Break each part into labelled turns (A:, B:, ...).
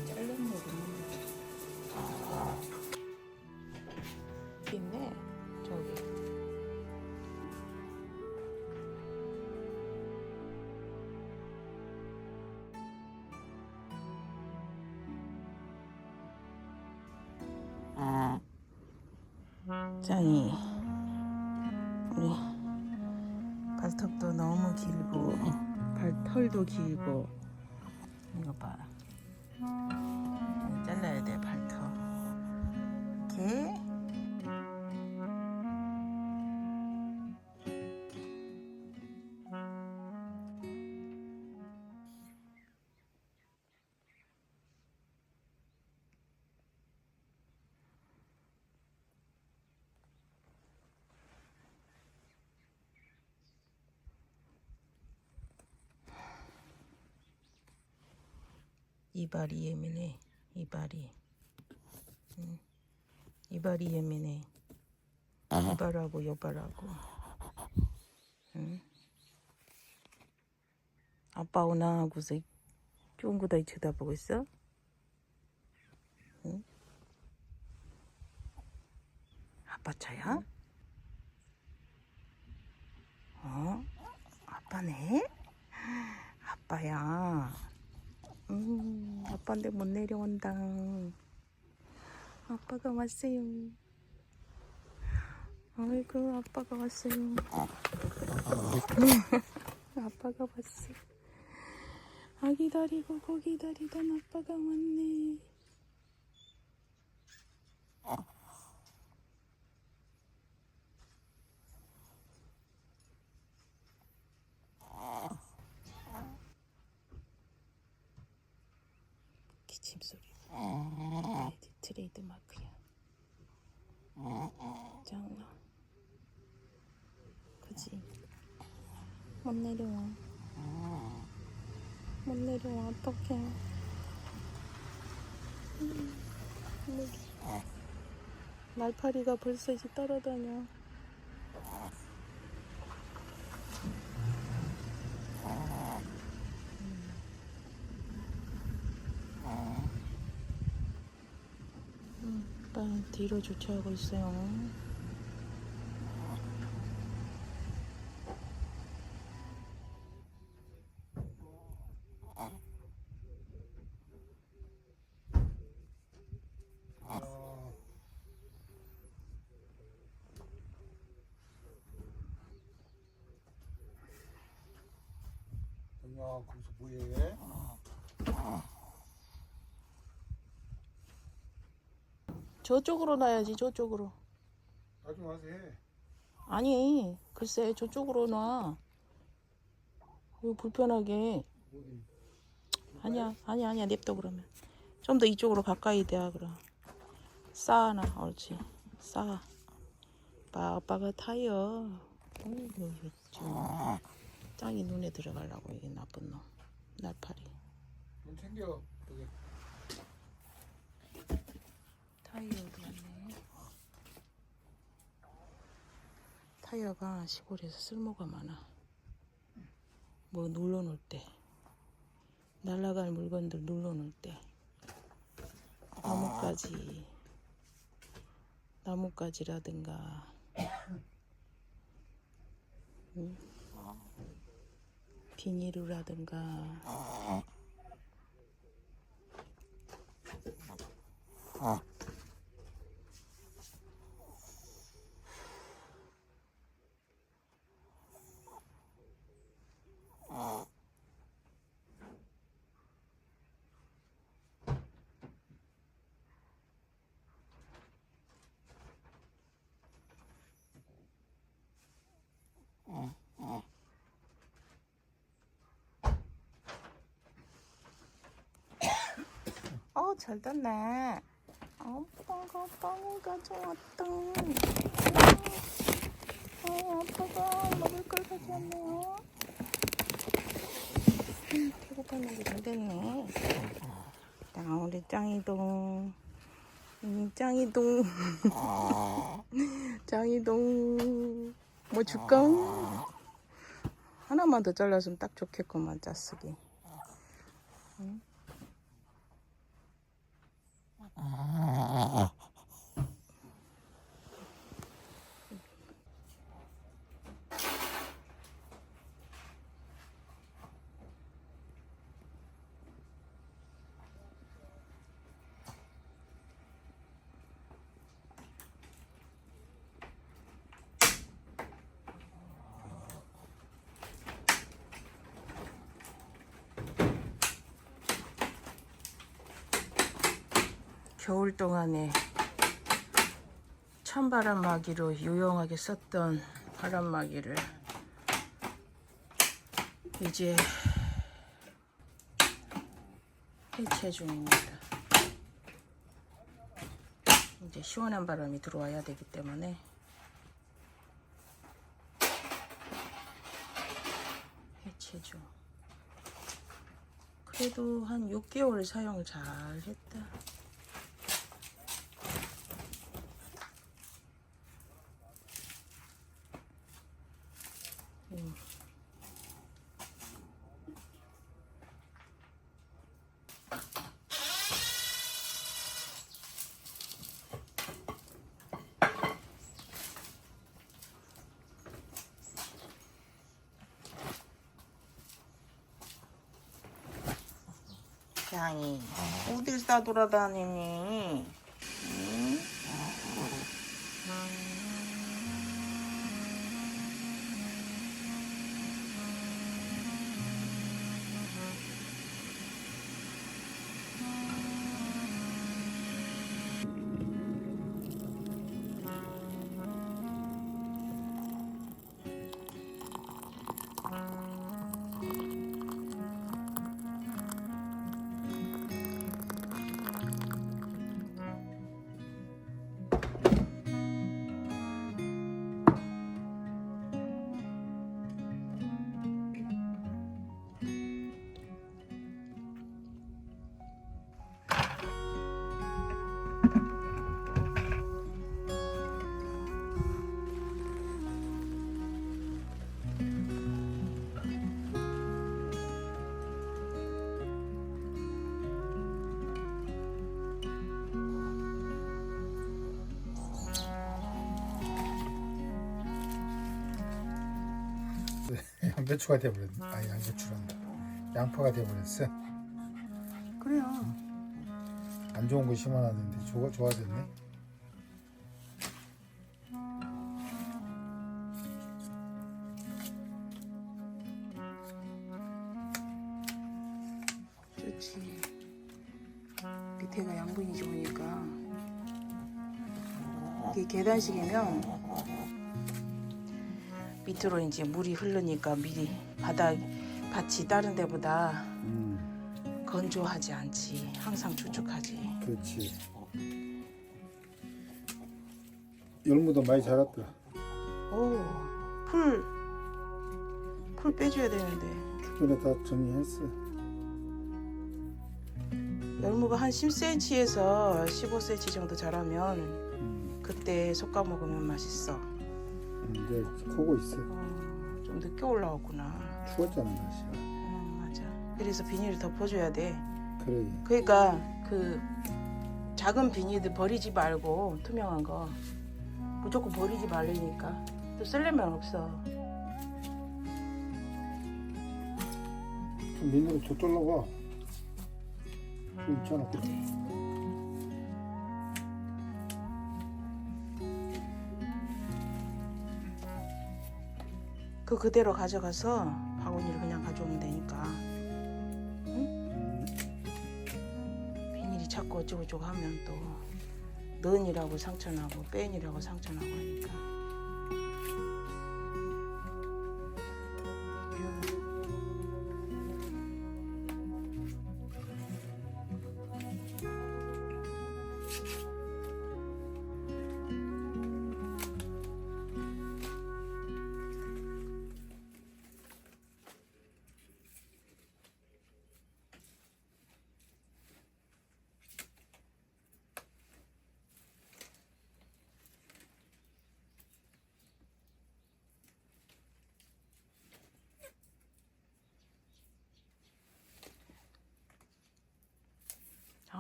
A: 잘랐네. 있네 저기. 짱이 우리 발톱도 너무 길고 발털도 길고 이거 봐. 잘라야 돼 발톱. 이렇게. 이발이 예민해. 이발이. 이발이 예민해. 이발하고 여발하고. 응? 아빠 오나 하고서 쫑구다이 쳐다보고 있어? 응? 아빠 차야? 어? 아빠네? 아빠야. 아빠인데 못 내려온다. 아빠가 왔어요. 아이고 아빠가 왔어요. 아빠가 왔어. 아 기다리고 고 기다리던 아빠가 왔네. 기침 소리. 트레이드 마크야. 짱나. 그지? 못 내려와. 못 내려와. 어떡해. 날파리가 벌써 이제 따라다녀. 빨리 뒤로 주차하고 있어요.
B: 야, 거기서 뭐해?
A: 저쪽으로 놔야지. 저쪽으로.
B: 나중에 와서 해.
A: 아니 글쎄 저쪽으로 놔. 왜 불편하게.
B: 어디?
A: 아니야 냅둬. 그러면 좀 더 이쪽으로 가까이 대야. 그럼 쌓아놔. 옳지. 쌓아. 아빠가 타요. 어이구 지금 짱이 눈에 들어가려고. 이게 나쁜 놈. 날파리.
B: 좀 챙겨. 저기.
A: 타이어도 있네. 타이어가 시골에서 쓸모가 많아. 뭐 눌러놓을 때, 날아갈 물건들 눌러놓을 때, 나뭇가지라든가, 비닐이라든가. 잘 땄네. 아빠가 빵을 가져왔다. 아빠가 먹을 걸 가져왔네요. 배고팠는데 잘 됐네. 자, 우리 짱이동. 짱이동. 짱이동. 뭐 줄까? 하나만 더 잘랐으면 딱 좋겠구만. 짜쓰기. 응? 겨울 동안에 찬바람막이로 유용하게 썼던 바람막이를 이제 해체 중입니다. 이제 시원한 바람이 들어와야 되기 때문에 해체 중. 그래도 한 6개월 사용을 잘 했다. 양이 어딜 싸돌아다니니? 응?
B: 양배추가 돼버렸네. 아니 양배추란다. 양파가 돼버렸어.
A: 그래요.
B: 안 좋은 거 심어놨는데 좋아졌네.
A: 좋지. 밑에가 양분이 좋으니까. 이게 계단식이면 밑으로 이제 물이 흐르니까 미리 밭이 다른 데보다 건조하지 않지. 항상 축축하지.
B: 그렇지. 열무도 많이 자랐다.
A: 오, 풀 빼줘야 되는데.
B: 주변에 다 정리했어.
A: 열무가 한 10cm에서 15cm 정도 자라면 그때 솎아 먹으면 맛있어.
B: 이제 크고 있어.
A: 좀 늦게 올라왔구나.
B: 추웠잖아 날씨가.
A: 맞아. 그래서 비닐을 덮어줘야 돼.
B: 그래.
A: 그러니까 그 작은 비닐들 버리지 말고 투명한 거 무조건 버리지 말라니까. 또 쓸려면 없어.
B: 좀 민으로 저쪽로 가. 좀 있잖아.
A: 그대로 가져가서 바구니를 그냥 가져오면 되니까. 응? 비닐이 자꾸 어쩌고저쩌고 하면 또 넌이라고 상처나고 뺀이라고 상처나고 하니까.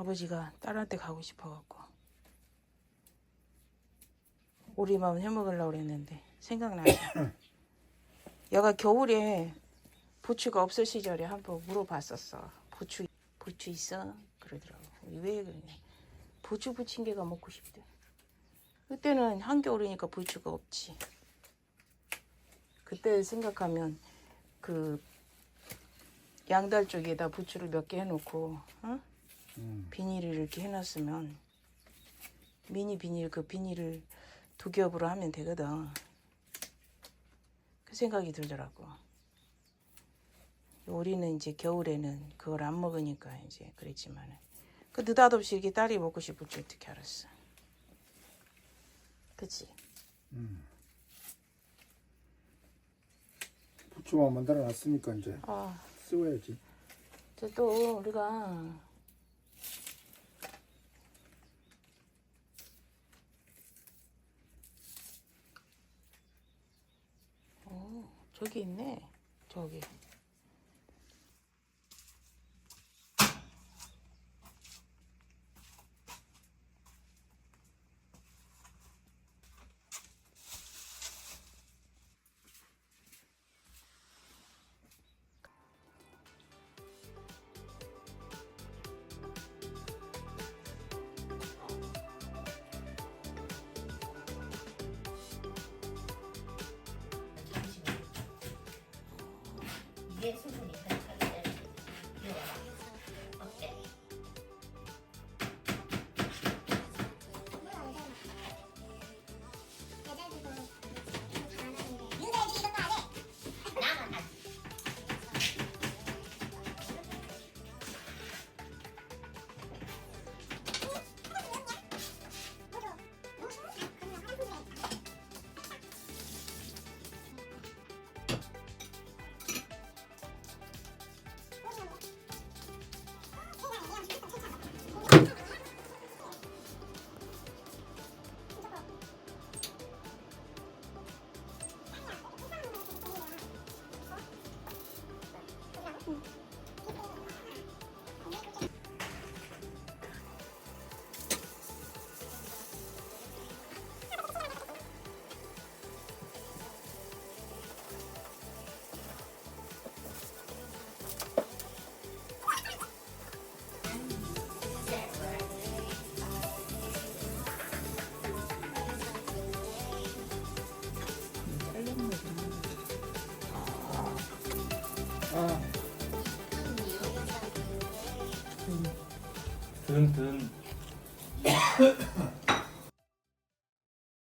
A: 아버지가 딸한테 가고 싶어갖고 오리밥 해먹으려고 그랬는데 생각나서 여가 겨울에 부추가 없을 시절에 한번 물어봤었어. 부추 있어? 그러더라고. 왜 그러냐. 부추 부침개가 먹고 싶대. 그때는 한겨울이니까 부추가 없지. 그때 생각하면 그 양달 쪽에다 부추를 몇 개 해놓고 어? 비닐을 이렇게 해놨으면 미니 비닐 그 비닐을 두 겹으로 하면 되거든. 그 생각이 들더라고. 우리는 이제 겨울에는 그걸 안 먹으니까 이제 그랬지만 그 느닷없이 이렇게 딸이 먹고 싶을 줄 어떻게 알았어. 그치?
B: 부추만 만들어 놨으니까 이제
A: 아,
B: 쓰워야지.
A: 이제 또 우리가 저기 있네. 저기.
C: 이게 수분이 가득하기 때문에 이거 어때? 나만 하지.
B: 아,
D: 든